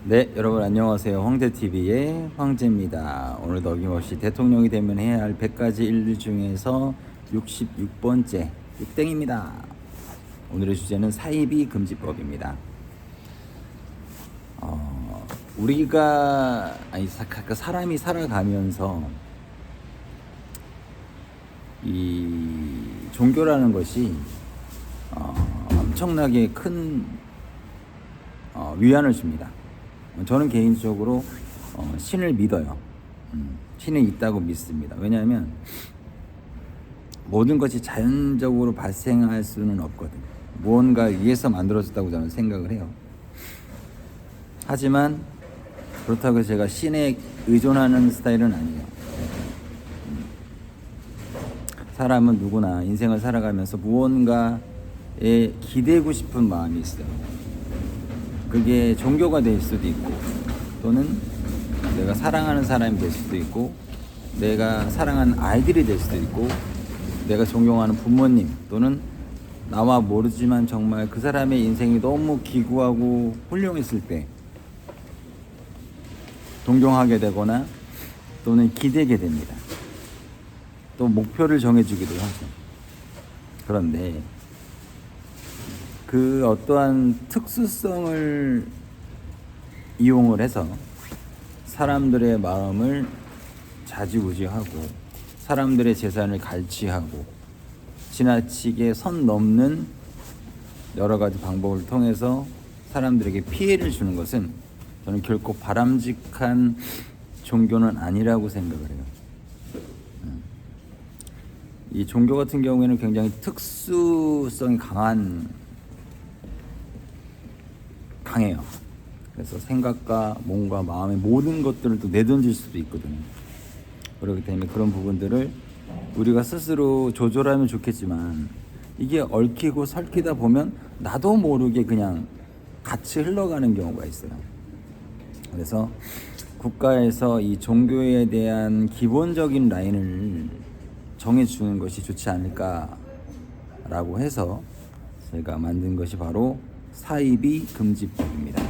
네, 여러분 안녕하세요. 황제TV의 황제입니다. 오늘도 어김없이 대통령이 되면 해야 할 100가지 일들 중에서 66번째 땡입니다. 오늘의 주제는 사이비 금지법입니다. 우리가 사람이 살아가면서 이 종교라는 것이 엄청나게 큰 위안을 줍니다. 저는 개인적으로 신을 믿어요. 신이 있다고 믿습니다. 왜냐하면 모든 것이 자연적으로 발생할 수는 없거든요. 무언가 위해서 만들어졌다고 저는 생각을 해요. 하지만 그렇다고 제가 신에 의존하는 스타일은 아니에요. 사람은 누구나 인생을 살아가면서 무언가에 기대고 싶은 마음이 있어요. 그게 종교가 될 수도 있고, 또는 내가 사랑하는 사람이 될 수도 있고, 내가 사랑하는 아이들이 될 수도 있고, 내가 존경하는 부모님, 또는 나와 모르지만 정말 그 사람의 인생이 너무 기구하고 훌륭했을 때 존경하게 되거나 또는 기대게 됩니다. 또 목표를 정해주기도 하죠. 그런데 그 어떠한 특수성을 이용을 해서 사람들의 마음을 좌지우지하고 사람들의 재산을 갈취하고 지나치게 선 넘는 여러 가지 방법을 통해서 사람들에게 피해를 주는 것은 저는 결코 바람직한 종교는 아니라고 생각을 해요. 이 종교 같은 경우에는 굉장히 특수성이 강해요. 그래서 생각과 몸과 마음의 모든 것들을 또 내던질 수도 있거든요. 그렇기 때문에 그런 부분들을 우리가 스스로 조절하면 좋겠지만, 이게 얽히고 설키다 보면 나도 모르게 그냥 같이 흘러가는 경우가 있어요. 그래서 국가에서 이 종교에 대한 기본적인 라인을 정해주는 것이 좋지 않을까라고 해서 제가 만든 것이 바로 사이비 금지법입니다.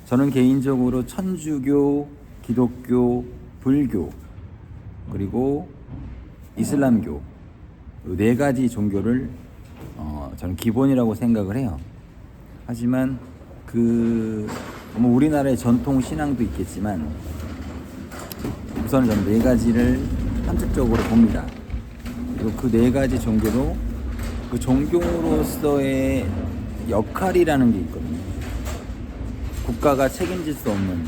저는 개인적으로 천주교, 기독교, 불교, 그리고 이슬람교 이 네 가지 종교를 저는 기본이라고 생각을 해요. 하지만 우리나라의 전통 신앙도 있겠지만 우선 저는 네 가지를 함축적으로 봅니다. 그리고 그 네 가지 종교도 그 종교로서의 역할이라는 게 있거든요. 국가가 책임질 수 없는,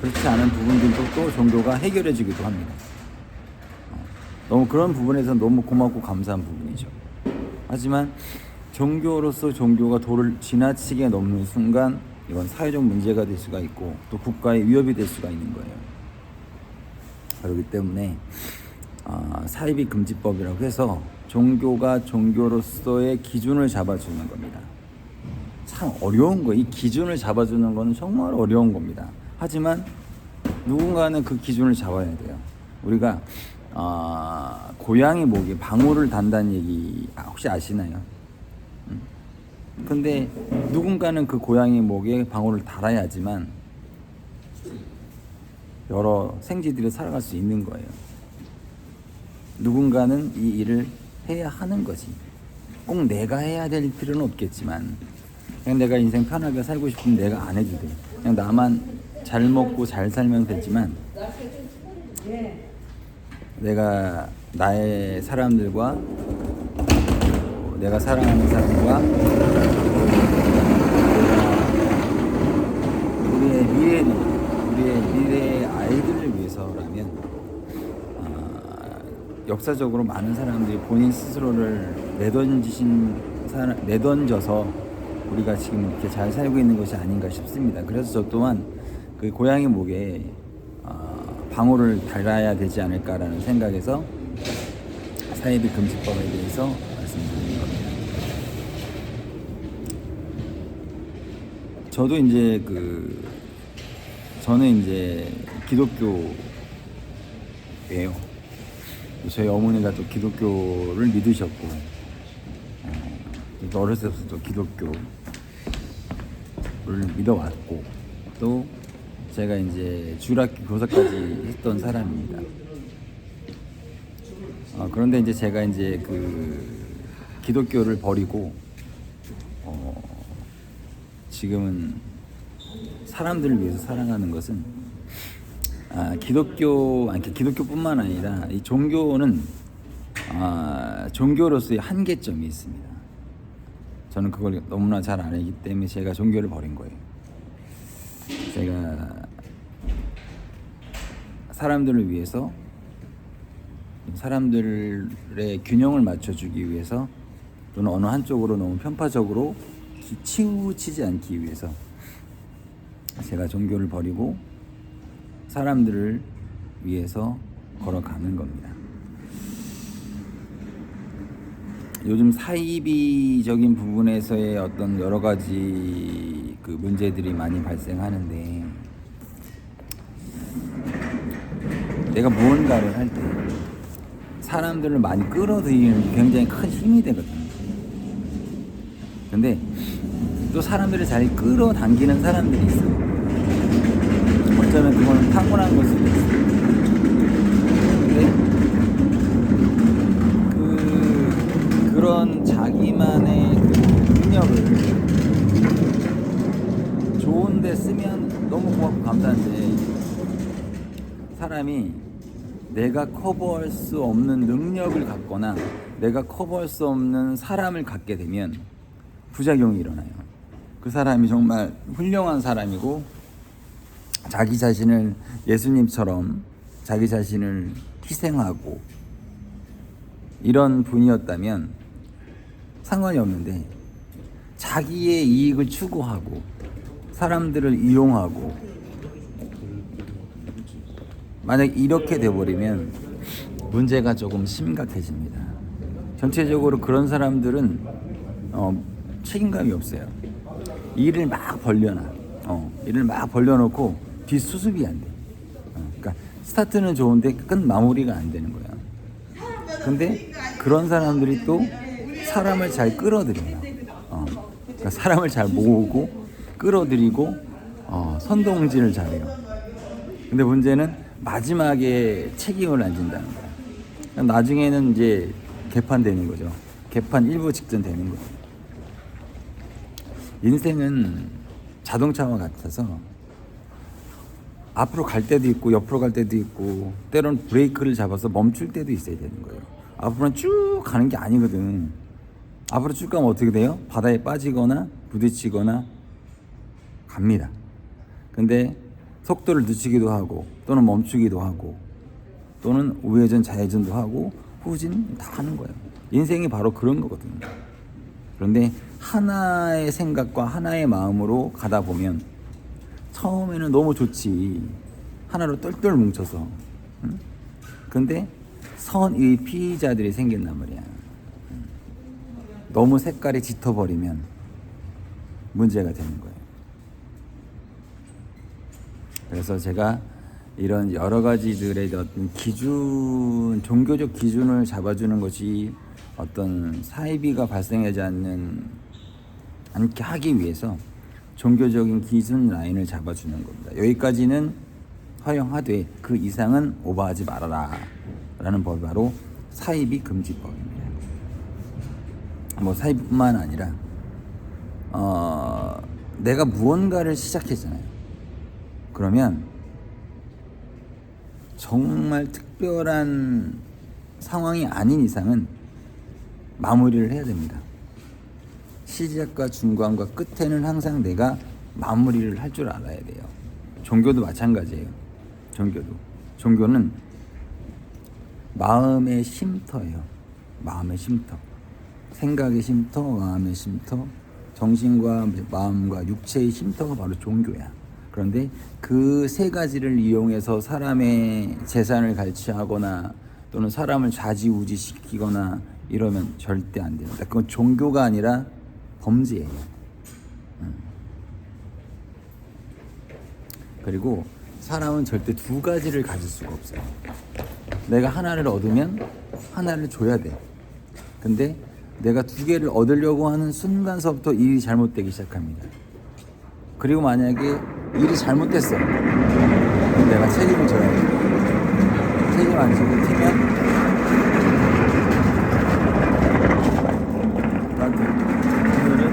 그렇지 않은 부분들도 또 종교가 해결해 주기도 합니다. 너무 그런 부분에서 너무 고맙고 감사한 부분이죠. 하지만 종교로서 종교가 도를 지나치게 넘는 순간 이건 사회적 문제가 될 수가 있고 또 국가의 위협이 될 수가 있는 거예요. 그렇기 때문에 사이비 금지법이라고 해서 종교가 종교로서의 기준을 잡아주는 겁니다. 참 어려운 거예요. 이 기준을 잡아주는 건 정말 어려운 겁니다. 하지만 누군가는 그 기준을 잡아야 돼요. 우리가 고양이 목에 방울을 단다는 얘기 혹시 아시나요? 근데 누군가는 그 고양이 목에 방울을 달아야지만 여러 생쥐들이 살아갈 수 있는 거예요. 누군가는 이 일을 해야 하는 거지. 꼭 내가 해야 될 필요는 없겠지만, 그냥 내가 인생 편하게 살고 싶으면 내가 안 해도 돼. 그냥 나만 잘 먹고 잘 살면 되지만, 내가 나의 사람들과 내가 사랑하는 사람과 우리의 미래의 아이들을 위해서라면 역사적으로 많은 사람들이 본인 스스로를 내던져서 우리가 지금 이렇게 잘 살고 있는 것이 아닌가 싶습니다. 그래서 저 또한 그 고양이 목에 방울을 달아야 되지 않을까라는 생각에서 사이비 금지법에 대해서 말씀드리는 겁니다. 저는 이제 기독교예요. 저희 어머니가 또 기독교를 믿으셨고, 어렸을 때부터 기독교를 믿어왔고, 또 제가 이제 주일학교 교사까지 했던 사람입니다. 그런데 이제 제가 이제 그 기독교를 버리고 지금은 사람들을 위해서 살아가는 것은 기독교뿐만 아니라 이 종교는 종교로서의 한계점이 있습니다. 저는 그걸 너무나 잘 알기 때문에 제가 종교를 버린 거예요. 제가 사람들을 위해서 사람들의 균형을 맞춰주기 위해서 또는 어느 한쪽으로 너무 편파적으로 치우치지 않기 위해서 제가 종교를 버리고 사람들을 위해서 걸어가는 겁니다. 요즘 사이비적인 부분에서의 어떤 여러 가지 그 문제들이 많이 발생하는데, 내가 무언가를 할 때 사람들을 많이 끌어들이는 게 굉장히 큰 힘이 되거든요. 근데 또 사람들을 잘 끌어당기는 사람들이 있어요. 어쩌면 그거는 타고난 걸 수도 있어요. 근데 그런 자기만의 그 능력을 좋은데 쓰면 너무 고맙고 감사한데, 사람이 내가 커버할 수 없는 능력을 갖거나 내가 커버할 수 없는 사람을 갖게 되면 부작용이 일어나요. 그 사람이 정말 훌륭한 사람이고 자기 자신을 예수님처럼 자기 자신을 희생하고 이런 분이었다면 상관이 없는데, 자기의 이익을 추구하고 사람들을 이용하고 만약 이렇게 돼버리면 문제가 조금 심각해집니다. 전체적으로 그런 사람들은 책임감이 없어요. 일을 막 벌려놓고 뒷수습이 안 돼. 그러니까 스타트는 좋은데 끝 마무리가 안 되는 거야. 근데 그런 사람들이 또 사람을 잘 끌어들여요. 그러니까 사람을 잘 모으고 끌어들이고 선동질을 잘해요. 근데 문제는 마지막에 책임을 안 진다는 거야. 나중에는 이제 개판되는 거죠. 개판 일부 직전 되는 거죠. 인생은 자동차와 같아서 앞으로 갈 때도 있고 옆으로 갈 때도 있고 때로는 브레이크를 잡아서 멈출 때도 있어야 되는 거예요. 앞으로는 쭉 가는 게 아니거든. 앞으로 쭉 가면 어떻게 돼요? 바다에 빠지거나 부딪히거나 갑니다. 근데 속도를 늦추기도 하고 또는 멈추기도 하고 또는 우회전 좌회전도 하고 후진 다 하는 거예요. 인생이 바로 그런 거거든요. 그런데 하나의 생각과 하나의 마음으로 가다 보면 처음에는 너무 좋지. 하나로 똘똘 뭉쳐서. 근데 선의 피의자들이 생긴단 말이야. 너무 색깔이 짙어버리면 문제가 되는 거예요. 그래서 제가 이런 여러 가지들의 어떤 기준, 종교적 기준을 잡아주는 것이 어떤 사이비가 발생하지 않게 하기 위해서 종교적인 기준 라인을 잡아주는 겁니다. 여기까지는 허용하되 그 이상은 오버하지 말아라 라는 법이 바로 사이비 금지법입니다. 뭐 사이비뿐만 아니라 내가 무언가를 시작했잖아요. 그러면 정말 특별한 상황이 아닌 이상은 마무리를 해야 됩니다. 시작과 중간과 끝에는 항상 내가 마무리를 할 줄 알아야 돼요. 종교도 마찬가지예요. 종교는 마음의 쉼터예요. 마음의 쉼터. 생각의 쉼터, 마음의 쉼터, 정신과 마음과 육체의 쉼터가 바로 종교야. 그런데 그 세 가지를 이용해서 사람의 재산을 갈취하거나 또는 사람을 좌지우지시키거나 이러면 절대 안 됩니다. 그건 종교가 아니라 범죄예요. 그리고 사람은 절대 두 가지를 가질 수가 없어요. 내가 하나를 얻으면 하나를 줘야 돼. 근데 내가 두 개를 얻으려고 하는 순간서부터 일이 잘못되기 시작합니다. 그리고 만약에 일이 잘못됐어. 그럼 내가 책임을 져야 돼. 책임 안 지고 튀면 나한테 오늘은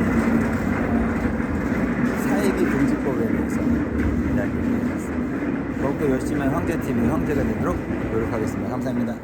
사회비 금지법에 대해서 이야기를 해봤습니다. 더욱더 열심히 한 황제TV 황제가 되도록 노력하겠습니다. 감사합니다.